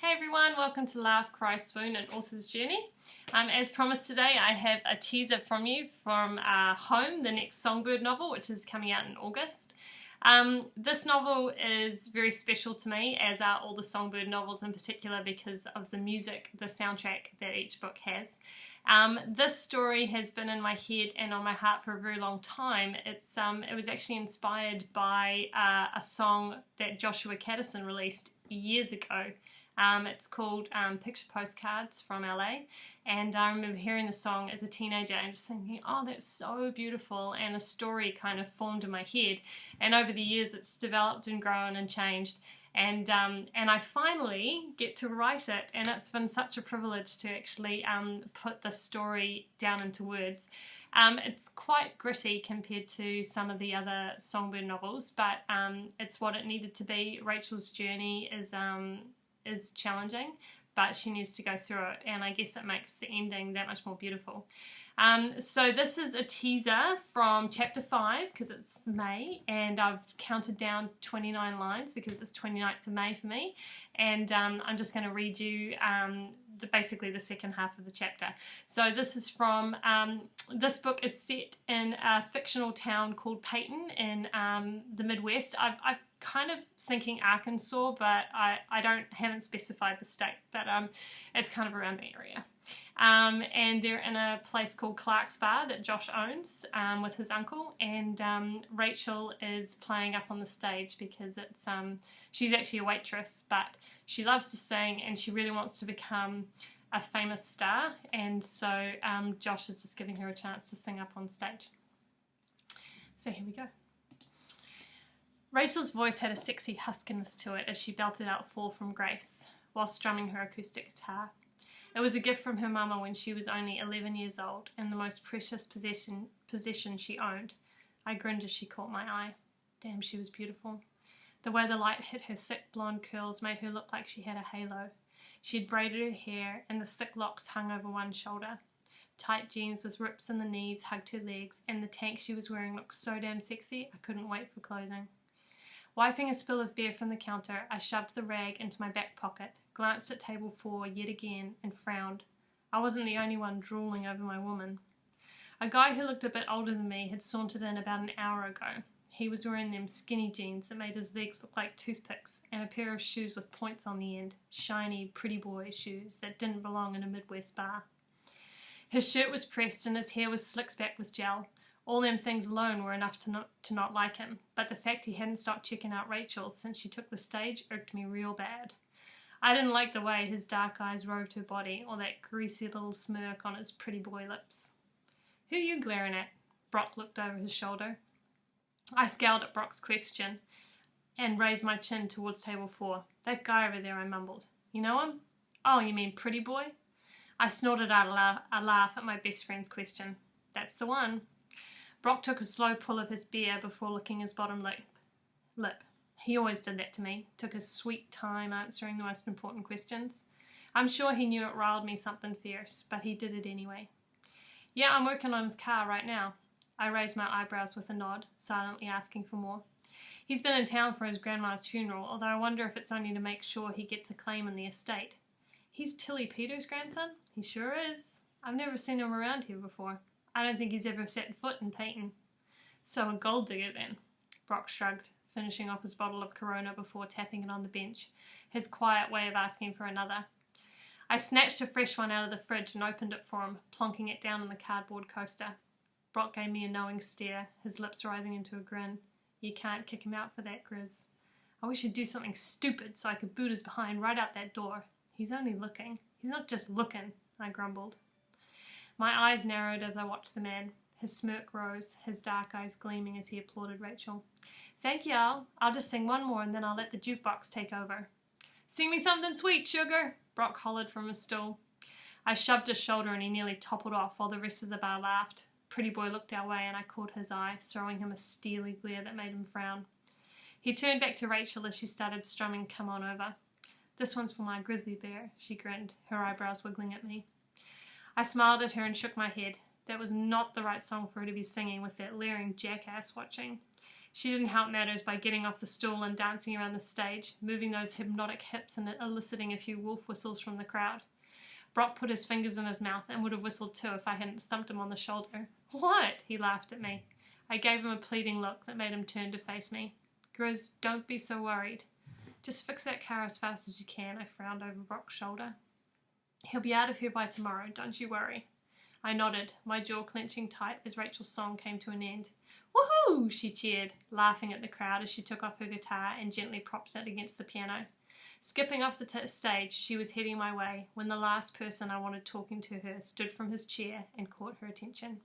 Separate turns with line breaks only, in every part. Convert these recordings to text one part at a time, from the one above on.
Hey everyone, welcome to Laugh, Cry, Swoon, an author's journey. As promised today, I have a teaser from you from Home, the next Songbird novel, which is coming out in August. This novel is very special to me, as are all the Songbird novels in particular, because of the music, the soundtrack that each book has. This story has been in my head and on my heart for a very long time. It was actually inspired by a song that Joshua Caddison released years ago. It's called Picture Postcards from LA, and I remember hearing the song as a teenager and just thinking, oh, that's so beautiful, and a story kind of formed in my head, and over the years it's developed and grown and changed, and I finally get to write it, and it's been such a privilege to actually put the story down into words. It's quite gritty compared to some of the other Songbird novels, but it's what it needed to be. Rachel's journey is challenging, but she needs to go through it, and I guess it makes the ending that much more beautiful. So this is a teaser from chapter 5 because it's May, and I've counted down 29 lines because it's 29th of May for me, and I'm just going to read you basically the second half of the chapter. So this is from, this book is set in a fictional town called Peyton in the Midwest. I've kind of thinking Arkansas, but I haven't specified the state, but it's kind of around the area. And they're in a place called Clark's Bar that Josh owns with his uncle, and Rachel is playing up on the stage because it's she's actually a waitress, but she loves to sing and she really wants to become a famous star, and so Josh is just giving her a chance to sing up on stage. So here we go. Rachel's voice had a sexy huskiness to it as she belted out Fall from Grace while strumming her acoustic guitar. It was a gift from her mama when she was only 11 years old, and the most precious possession she owned. I grinned as she caught my eye. Damn, she was beautiful. The way the light hit her thick blonde curls made her look like she had a halo. She had braided her hair, and the thick locks hung over one shoulder. Tight jeans with rips in the knees hugged her legs, and the tank she was wearing looked so damn sexy I couldn't wait for closing. Wiping a spill of beer from the counter, I shoved the rag into my back pocket, glanced at table 4 yet again, and frowned. I wasn't the only one drooling over my woman. A guy who looked a bit older than me had sauntered in about an hour ago. He was wearing them skinny jeans that made his legs look like toothpicks, and a pair of shoes with points on the end, shiny, pretty boy shoes that didn't belong in a Midwest bar. His shirt was pressed and his hair was slicked back with gel. All them things alone were enough to not like him, but the fact he hadn't stopped checking out Rachel since she took the stage irked me real bad. I didn't like the way his dark eyes roved her body, or that greasy little smirk on his pretty boy lips. "Who you glaring at?" Brock looked over his shoulder. I scowled at Brock's question and raised my chin towards table 4. "That guy over there," I mumbled. "You know him?" "Oh, you mean pretty boy?" I snorted out a laugh at my best friend's question. "That's the one." Brock took a slow pull of his beer before licking his bottom lip. He always did that to me, took his sweet time answering the most important questions. I'm sure he knew it riled me something fierce, but he did it anyway. "Yeah, I'm working on his car right now." I raised my eyebrows with a nod, silently asking for more. "He's been in town for his grandma's funeral, although I wonder if it's only to make sure he gets a claim in the estate." "He's Tilly Peters' grandson?" "He sure is. I've never seen him around here before. I don't think he's ever set foot in Peyton." "So a gold digger then?" Brock shrugged, finishing off his bottle of Corona before tapping it on the bench, his quiet way of asking for another. I snatched a fresh one out of the fridge and opened it for him, plonking it down on the cardboard coaster. Brock gave me a knowing stare, his lips rising into a grin. "You can't kick him out for that, Grizz." "I wish he'd do something stupid so I could boot his behind right out that door." "He's only looking." "He's not just looking," I grumbled. My eyes narrowed as I watched the man. His smirk rose, his dark eyes gleaming as he applauded Rachel. "Thank y'all. I'll just sing one more and then I'll let the jukebox take over." "Sing me something sweet, sugar," Brock hollered from his stool. I shoved his shoulder and he nearly toppled off while the rest of the bar laughed. Pretty boy looked our way and I caught his eye, throwing him a steely glare that made him frown. He turned back to Rachel as she started strumming Come On Over. "This one's for my grizzly bear," she grinned, her eyebrows wiggling at me. I smiled at her and shook my head. That was not the right song for her to be singing with that leering jackass watching. She didn't help matters by getting off the stool and dancing around the stage, moving those hypnotic hips and eliciting a few wolf whistles from the crowd. Brock put his fingers in his mouth and would have whistled too if I hadn't thumped him on the shoulder. "What?" He laughed at me. I gave him a pleading look that made him turn to face me. "Grizz, don't be so worried. Just fix that car as fast as you can," I frowned over Brock's shoulder. "He'll be out of here by tomorrow, don't you worry." I nodded, my jaw clenching tight as Rachel's song came to an end. "Woohoo!" she cheered, laughing at the crowd as she took off her guitar and gently propped it against the piano. Skipping off the stage, she was heading my way when the last person I wanted talking to her stood from his chair and caught her attention.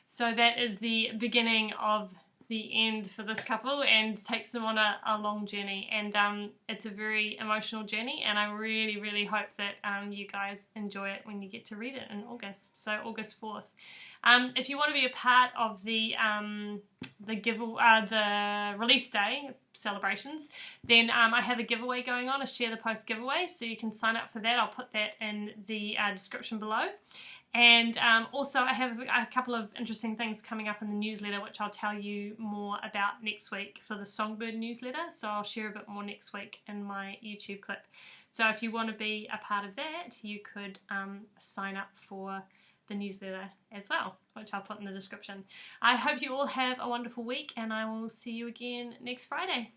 So that is the beginning of the end for this couple and takes them on a long journey, and it's a very emotional journey, and I really hope that you guys enjoy it when you get to read it in August, so August 4th. If you want to be a part of the release day celebrations, then I have a giveaway going on, a Share the Post giveaway, so you can sign up for that. I'll put that in the description below. And also I have a couple of interesting things coming up in the newsletter, which I'll tell you more about next week for the Songbird newsletter, so I'll share a bit more next week in my YouTube clip. So if you want to be a part of that, you could sign up for the newsletter as well, which I'll put in the description. I hope you all have a wonderful week, and I will see you again next Friday.